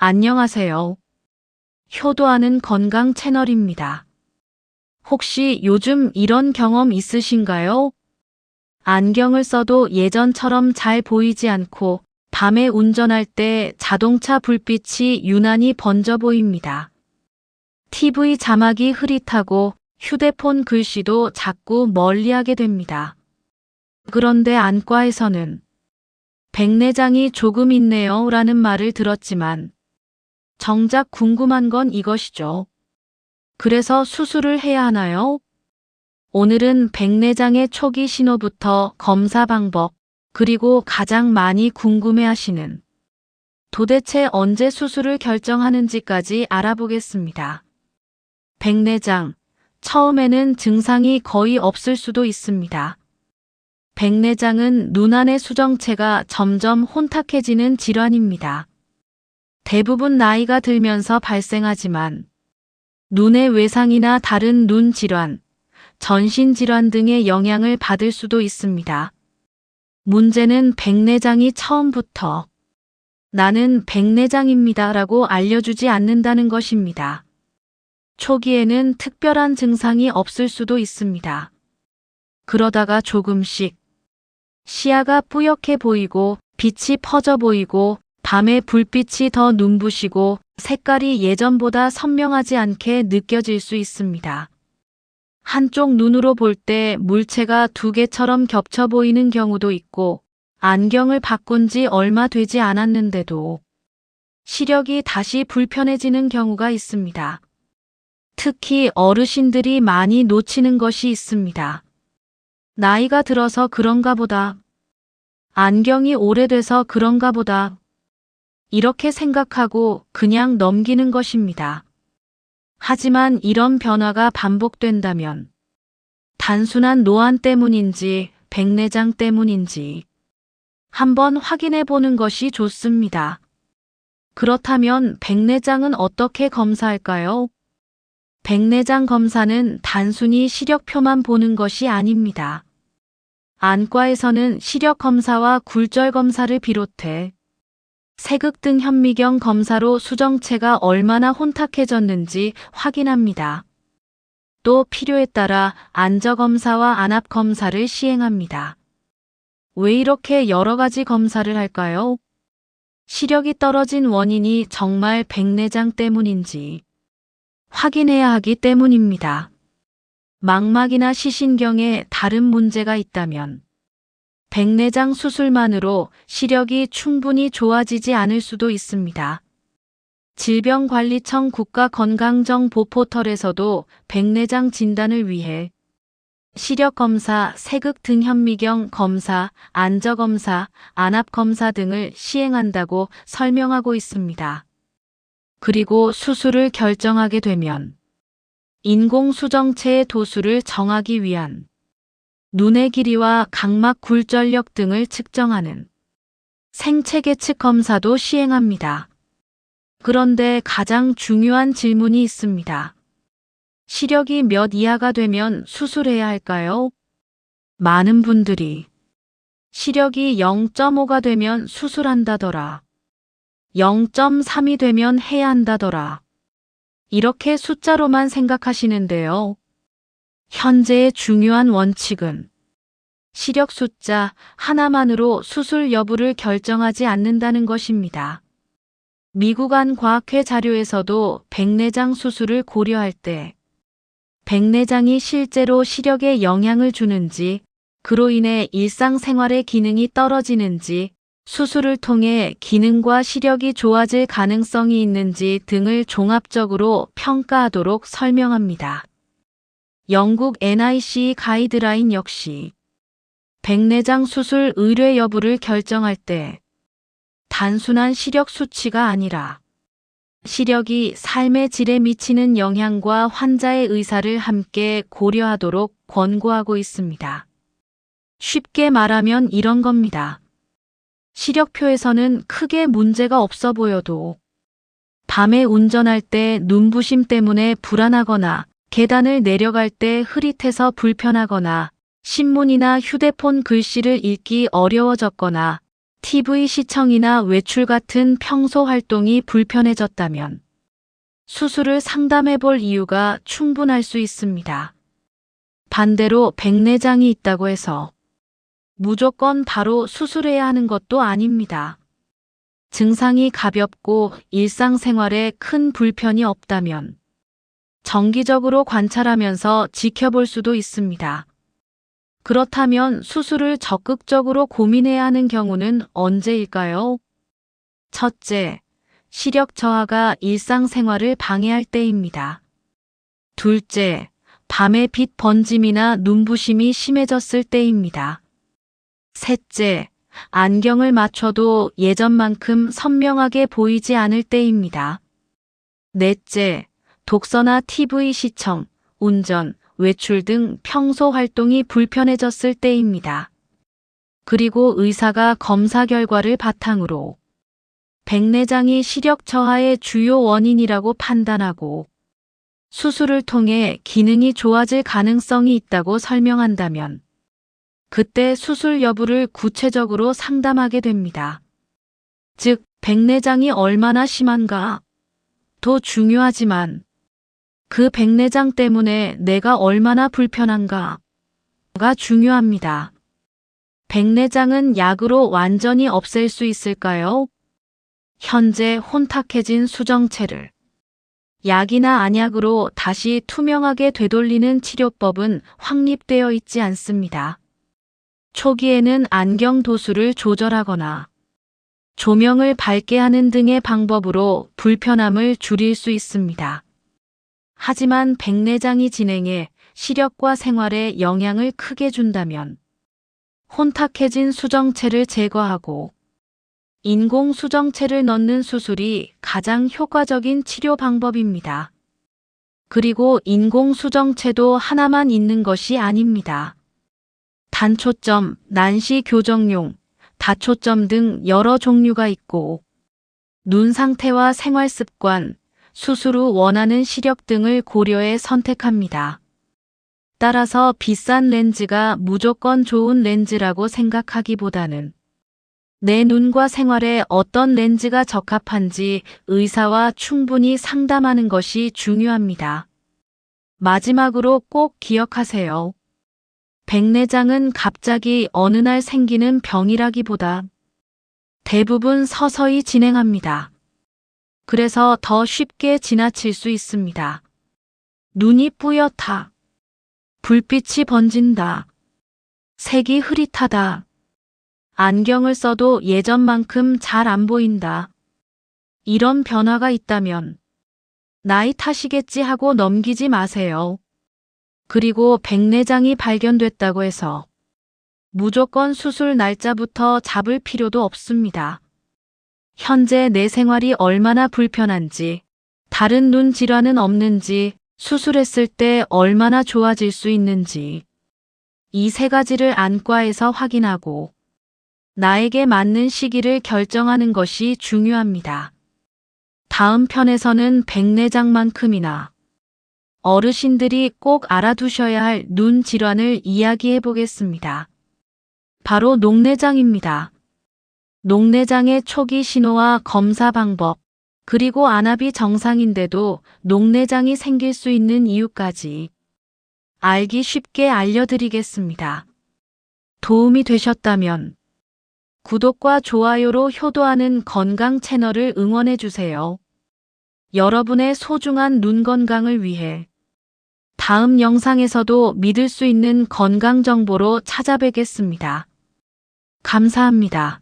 안녕하세요. 효도하는 건강 채널입니다. 혹시 요즘 이런 경험 있으신가요? 안경을 써도 예전처럼 잘 보이지 않고 밤에 운전할 때 자동차 불빛이 유난히 번져 보입니다. TV 자막이 흐릿하고 휴대폰 글씨도 자꾸 멀리하게 됩니다. 그런데 안과에서는 백내장이 조금 있네요 라는 말을 들었지만 정작 궁금한 건 이것이죠. 그래서 수술을 해야 하나요? 오늘은 백내장의 초기 신호부터 검사 방법, 그리고 가장 많이 궁금해하시는 도대체 언제 수술을 결정하는지까지 알아보겠습니다. 백내장, 처음에는 증상이 거의 없을 수도 있습니다. 백내장은 눈 안의 수정체가 점점 혼탁해지는 질환입니다. 대부분 나이가 들면서 발생하지만 눈의 외상이나 다른 눈 질환, 전신 질환 등의 영향을 받을 수도 있습니다. 문제는 백내장이 처음부터 나는 백내장입니다 라고 알려주지 않는다는 것입니다. 초기에는 특별한 증상이 없을 수도 있습니다. 그러다가 조금씩 시야가 뿌옇게 보이고 빛이 퍼져 보이고 밤에 불빛이 더 눈부시고 색깔이 예전보다 선명하지 않게 느껴질 수 있습니다. 한쪽 눈으로 볼 때 물체가 두 개처럼 겹쳐 보이는 경우도 있고 안경을 바꾼 지 얼마 되지 않았는데도 시력이 다시 불편해지는 경우가 있습니다. 특히 어르신들이 많이 놓치는 것이 있습니다. 나이가 들어서 그런가 보다. 안경이 오래돼서 그런가 보다. 이렇게 생각하고 그냥 넘기는 것입니다. 하지만 이런 변화가 반복된다면 단순한 노안 때문인지 백내장 때문인지 한번 확인해 보는 것이 좋습니다. 그렇다면 백내장은 어떻게 검사할까요? 백내장 검사는 단순히 시력표만 보는 것이 아닙니다. 안과에서는 시력 검사와 굴절 검사를 비롯해 색극등 현미경 검사로 수정체가 얼마나 혼탁해졌는지 확인합니다. 또 필요에 따라 안저검사와 안압검사를 시행합니다. 왜 이렇게 여러 가지 검사를 할까요? 시력이 떨어진 원인이 정말 백내장 때문인지 확인해야 하기 때문입니다. 망막이나 시신경에 다른 문제가 있다면 백내장 수술만으로 시력이 충분히 좋아지지 않을 수도 있습니다. 질병관리청 국가건강정보 포털에서도 백내장 진단을 위해 시력검사, 색극등 현미경 검사, 안저검사, 안압검사 등을 시행한다고 설명하고 있습니다. 그리고 수술을 결정하게 되면 인공수정체의 도수를 정하기 위한 눈의 길이와 각막 굴절력 등을 측정하는 생체계측 검사도 시행합니다. 그런데 가장 중요한 질문이 있습니다. 시력이 몇 이하가 되면 수술해야 할까요? 많은 분들이 시력이 0.5가 되면 수술한다더라. 0.3이 되면 해야 한다더라. 이렇게 숫자로만 생각하시는데요. 현재의 중요한 원칙은 시력 숫자 하나만으로 수술 여부를 결정하지 않는다는 것입니다. 미국 안과학회 자료에서도 백내장 수술을 고려할 때 백내장이 실제로 시력에 영향을 주는지, 그로 인해 일상생활의 기능이 떨어지는지, 수술을 통해 기능과 시력이 좋아질 가능성이 있는지 등을 종합적으로 평가하도록 설명합니다. 영국 NIC 가이드라인 역시 백내장 수술 의뢰 여부를 결정할 때 단순한 시력 수치가 아니라 시력이 삶의 질에 미치는 영향과 환자의 의사를 함께 고려하도록 권고하고 있습니다. 쉽게 말하면 이런 겁니다. 시력표에서는 크게 문제가 없어 보여도 밤에 운전할 때 눈부심 때문에 불안하거나 계단을 내려갈 때 흐릿해서 불편하거나 신문이나 휴대폰 글씨를 읽기 어려워졌거나 TV 시청이나 외출 같은 평소 활동이 불편해졌다면 수술을 상담해 볼 이유가 충분할 수 있습니다. 반대로 백내장이 있다고 해서 무조건 바로 수술해야 하는 것도 아닙니다. 증상이 가볍고 일상생활에 큰 불편이 없다면 정기적으로 관찰하면서 지켜볼 수도 있습니다. 그렇다면 수술을 적극적으로 고민해야 하는 경우는 언제일까요? 첫째, 시력 저하가 일상생활을 방해할 때입니다. 둘째, 밤에 빛 번짐이나 눈부심이 심해졌을 때입니다. 셋째, 안경을 맞춰도 예전만큼 선명하게 보이지 않을 때입니다. 넷째, 독서나 TV 시청, 운전, 외출 등 평소 활동이 불편해졌을 때입니다. 그리고 의사가 검사 결과를 바탕으로 백내장이 시력 저하의 주요 원인이라고 판단하고 수술을 통해 기능이 좋아질 가능성이 있다고 설명한다면 그때 수술 여부를 구체적으로 상담하게 됩니다. 즉, 백내장이 얼마나 심한가? 더 중요하지만 그 백내장 때문에 내가 얼마나 불편한가가 중요합니다. 백내장은 약으로 완전히 없앨 수 있을까요? 현재 혼탁해진 수정체를 약이나 안약으로 다시 투명하게 되돌리는 치료법은 확립되어 있지 않습니다. 초기에는 안경 도수를 조절하거나 조명을 밝게 하는 등의 방법으로 불편함을 줄일 수 있습니다. 하지만 백내장이 진행해 시력과 생활에 영향을 크게 준다면 혼탁해진 수정체를 제거하고 인공 수정체를 넣는 수술이 가장 효과적인 치료 방법입니다. 그리고 인공 수정체도 하나만 있는 것이 아닙니다. 단초점, 난시 교정용, 다초점 등 여러 종류가 있고 눈 상태와 생활 습관, 수술 후 원하는 시력 등을 고려해 선택합니다. 따라서 비싼 렌즈가 무조건 좋은 렌즈라고 생각하기보다는 내 눈과 생활에 어떤 렌즈가 적합한지 의사와 충분히 상담하는 것이 중요합니다. 마지막으로 꼭 기억하세요. 백내장은 갑자기 어느 날 생기는 병이라기보다 대부분 서서히 진행합니다. 그래서 더 쉽게 지나칠 수 있습니다. 눈이 뿌옇다. 불빛이 번진다. 색이 흐릿하다. 안경을 써도 예전만큼 잘 안 보인다. 이런 변화가 있다면 나이 탓이겠지 하고 넘기지 마세요. 그리고 백내장이 발견됐다고 해서 무조건 수술 날짜부터 잡을 필요도 없습니다. 현재 내 생활이 얼마나 불편한지, 다른 눈 질환은 없는지, 수술했을 때 얼마나 좋아질 수 있는지, 이 세 가지를 안과에서 확인하고 나에게 맞는 시기를 결정하는 것이 중요합니다. 다음 편에서는 백내장만큼이나 어르신들이 꼭 알아두셔야 할 눈 질환을 이야기해 보겠습니다. 바로 녹내장입니다. 녹내장의 초기 신호와 검사 방법, 그리고 안압이 정상인데도 녹내장이 생길 수 있는 이유까지 알기 쉽게 알려드리겠습니다. 도움이 되셨다면 구독과 좋아요로 효도하는 건강 채널을 응원해 주세요. 여러분의 소중한 눈 건강을 위해 다음 영상에서도 믿을 수 있는 건강 정보로 찾아뵙겠습니다. 감사합니다.